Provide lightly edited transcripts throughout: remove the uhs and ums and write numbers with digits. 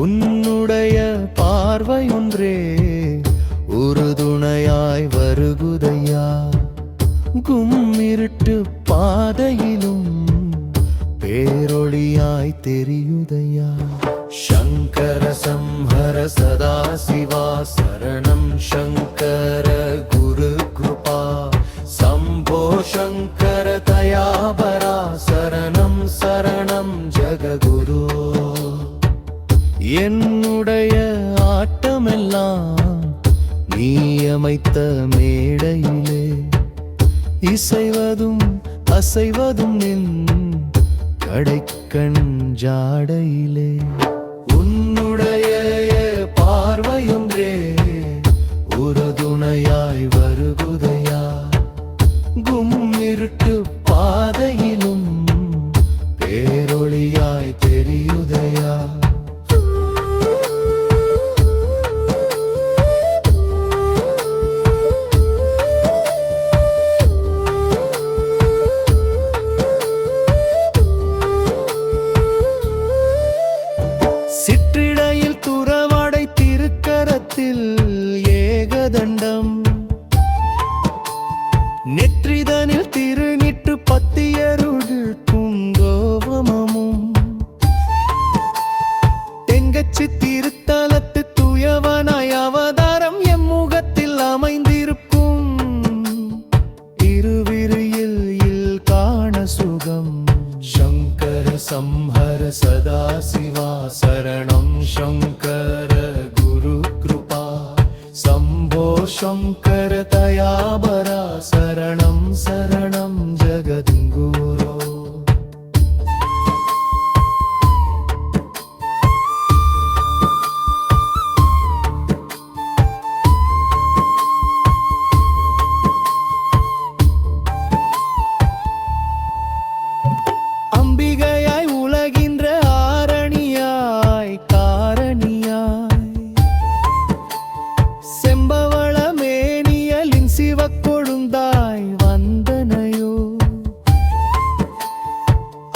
உன்னுடைய பார்வை ஒன்றே உறுதுணையாய் வருகுதையா. கும்மிருட்டு பாதையிலும் பேரொளியாய் தெரியுதையா. சங்கர சம்ஹர சதா சிவா சரணம் சங்கர குரு கிருபா சம்போ சங்கர தயாபரா சரணம் சரணம் ஜககுரு. என்னுடைய ஆட்டமெல்லாம் நீ அமைத்த மேடையிலே இசைவதும் அசைவதும் நின் கடைக்கண் ஜாடையிலே. உன்னுடைய பார்வையொன்றே உறுதுணையாய் வருகுதையா. கும்மிருட்டு பாதையிலும் பேரொளியாய் தெரியுதையா. சிற்றிடையில் துறவாடை திருக்கரத்தில் ஏகதண்டம் நெற்றிதனில் திருநிட்டு பத்தியருள் குங்கோவமமும் தெங்கச்சி திருத்தலத்து துயவனாய் அவதாரம் எம்முகத்தில் அமைந்திருக்கும். இருவிரியில் காண சுகம் சங்கர சம்ஹர சதா சிவா சரணம் சங்கர குரு கிருபா சம்போ சங்கர தயாபரா சரணம் சரணம் ஜகத்குரு. அம்பிகையாய் உலகின்ற ஆரணியாய் காரணியாய் செம்பவள மேனியலின் சிவக்கொழுந்தாய் வந்தனையோ.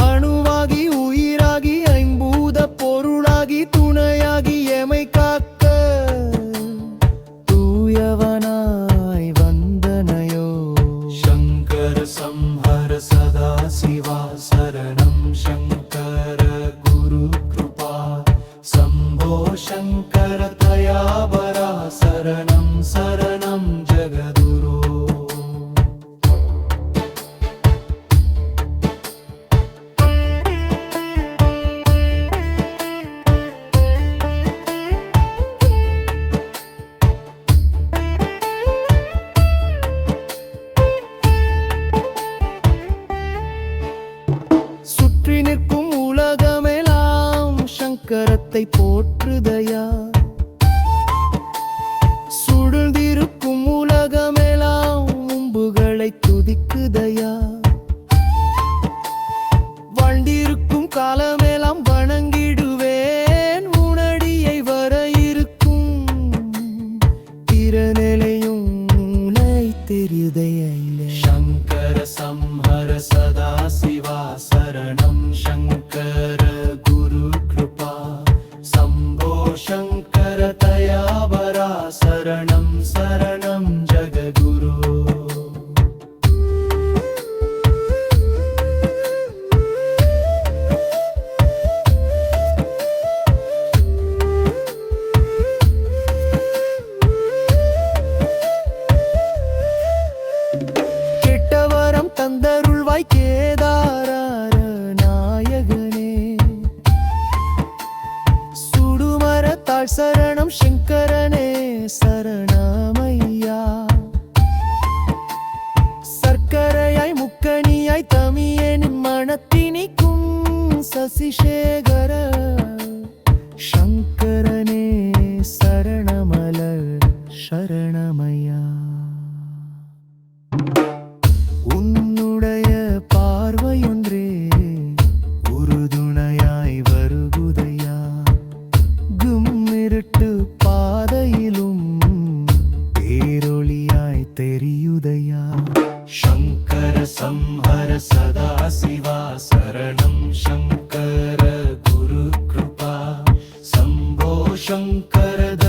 அணுவாகி உயிராகி ஐம்பூத பொருளாகி துணையாகி எமை காக்க தூயவனாய் வந்தனையோ. சங்கர சம்ஹர சதா சிவா சரணம் சங்கர குரு கிருபா சம்போ சங்கர தயாபரா சரணம் சரணம் ஜகதுரு. சுற்றி நிற்கும் உலகமெல்லாம் சங்கரத்தை போற்றுதையா. சுழந்திருக்கும் உலகமெல்லாம் மும்புகளை துதிக்குதையா. வாழ்ந்திருக்கும் காலமெல்லாம் வணங்கிடுவேன் உனடியை வர இருக்கும். திறநிலையும் உனை தெரியுதையா. சங்கர சம்ஹர சதா சிவா சரணம் சங்கர குரு கிருபா சம்போ சங்கர தயாபரா சரணம் சரணம் ஜககுரு. கெட்டவரம் தந்தருள்வாய் கேதார நாயகனே. சுடுமரத்தாள் சரணம் சங்கரனே சரணமையா. சர்க்கரையாய் முக்கணியாய் தமியனின் மனத்தினிக்கும் சசிசேகர சங்கரனே சரணமலர் சரணமையா. உன்னுடைய பார்வையொன்றே உறுதுணையாய் வருகுதையா. கும்மிருட்டு பாதையிலும் பேரொளியாய் தெரியுதையா. சங்கர சம்ஹர சதா சிவா சரணம் சங்கர குரு கிருபா சம்போ शङ्कर